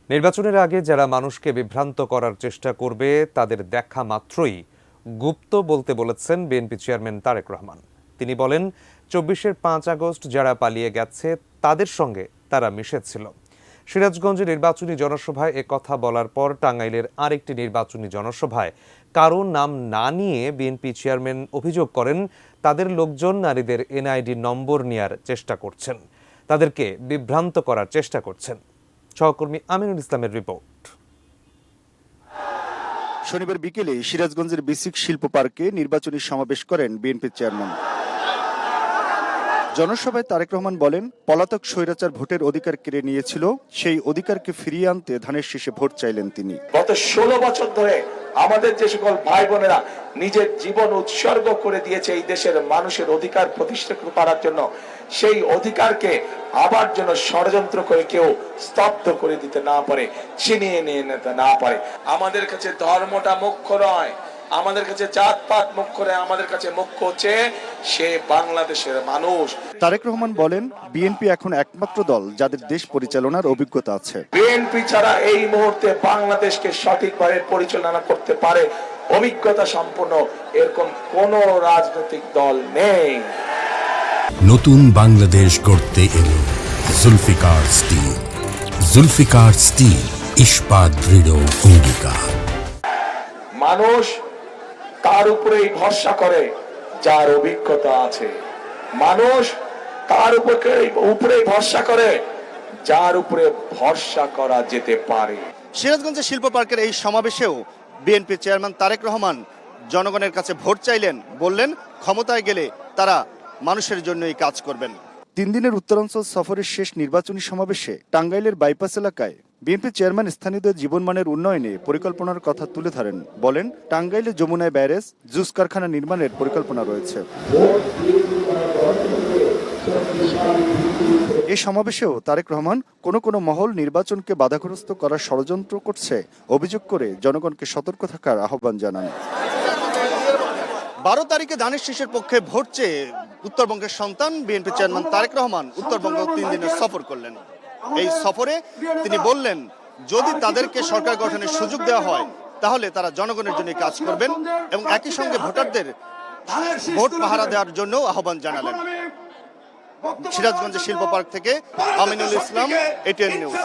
নির্বাচনের আগে যারা মানুষকে বিভ্রান্ত করার চেষ্টা করবে তাদের দেখা মাত্রই গুপ্ত বলতে বলেছেন বিএনপি চেয়ারম্যান তারেক রহমান। তিনি বলেন, ২৪-এর ৫ আগস্ট যারা পালিয়ে গেছে তাদের সঙ্গে তারা মিশেছিল। সিরাজগঞ্জে নির্বাচনী জনসভায় কথা বলার পর টাঙ্গাইলের আরেকটি নির্বাচনী জনসভায় কারো নাম না নিয়ে বিএনপি চেয়ারম্যান অভিযোগ করেন, তাদের লোকজন নারীদের এনআইডি নম্বর নেয়ার চেষ্টা করছেন, তাদেরকে বিভ্রান্ত করার চেষ্টা করছেন। সহকর্মী আমিনুল ইসলামের রিপোর্ট। শনিবার বিকেলে সিরাজগঞ্জের বেসিক শিল্প পার্কে নির্বাচনী সমাবেশ করেন বিএনপি চেয়ারম্যান। জনসভায় তারেক রহমান বলেন, পলাতক স্বৈরাচার ভোটের অধিকার কেড়ে নিয়েছিল, সেই অধিকারকে ফিরিয়ে আনতে ধানের শীষে ভোট চাইলেন তিনি। গত 16 বছর ধরে আমাদের যে সকল ভাই বোনেরা নিজের জীবন উৎসর্গ করে দিয়েছে এই দেশের মানুষের অধিকার প্রতিষ্ঠা করার জন্য, সেই অধিকারকে আবার যেন ষড়যন্ত্র করে কেউ স্তব্ধ করে দিতে না পারে, ছিনিয়ে নিয়ে নিতে না পারে। আমাদের কাছে ধর্মটা মুখ্য নয়, আমাদের কাছে জাতপাত মুখ্য নয়, আমাদের কাছে মুখ্য হচ্ছে সে বাংলাদেশের মানুষ। তারেক রহমান বলেন, বিএনপি এখন একমাত্র দল যাদের দেশ পরিচালনার অভিজ্ঞতা আছে। বিএনপি ছাড়া এই মুহূর্তে বাংলাদেশকে সঠিকভাবে পরিচালনা করতে পারে অভিজ্ঞতা সম্পন্ন এরকম কোন রাজনৈতিক দল নেই। নতুন বাংলাদেশ গড়তে এলো জুলফিকার স্টিল। জুলফিকার স্টিল, ইস্পাত দৃঢ় অঙ্গীকার। মানুষ তার উপরেই ভরসা করে যার অভিজ্ঞতা আছে, মানুষ তার উপরেই ভরসা করে যার উপরে ভরসা করা যেতে পারে। সিরাজগঞ্জের শিল্প পার্কের এই সমাবেশেও বিএনপি চেয়ারম্যান তারেক রহমান জনগণের কাছে ভোট চাইলেন, বললেন ক্ষমতায় গেলে তারা মানুষের জন্যই কাজ করবেন। 3 দিনের উত্তরাঞ্চল সফরের শেষ নির্বাচনী সমাবেশে টাঙ্গাইলের বাইপাস এলাকায় বিএনপি চেয়ারম্যান স্থানীয়দের জীবনমানের উন্নয়নে পরিকল্পনার কথা তুলে ধরেন। বলেন, টাঙ্গাইলে যমুনায় ব্যারেজ, জুস কারখানা নির্মাণের পরিকল্পনা রয়েছে। এই সমাবেশেও তারেক রহমান কোনো মহল নির্বাচনকে বাধাগ্রস্ত করার ষড়যন্ত্র করছে অভিযোগ করে জনগণকে সতর্ক থাকার আহ্বান জানান। 12 তারিখে ধানের শীষের পক্ষে ভোট চেয়ে উত্তরবঙ্গের সন্তান বিএনপি চেয়ারম্যান তারেক রহমান উত্তরবঙ্গ 3 দিনের সফর করলেন। এই সফরে তিনি বললেন, যদি তাদেরকে সরকার গঠনের সুযোগ দেওয়া হয় তাহলে তারা জনগণের জন্য কাজ করবেন এবং একই সঙ্গে ভোটারদের ভোট পাহারা দেওয়ার জন্য আহ্বান জানালেন। সিরাজগঞ্জের শিল্প পার্ক থেকে আমিনুল ইসলাম, ATN নিউজ।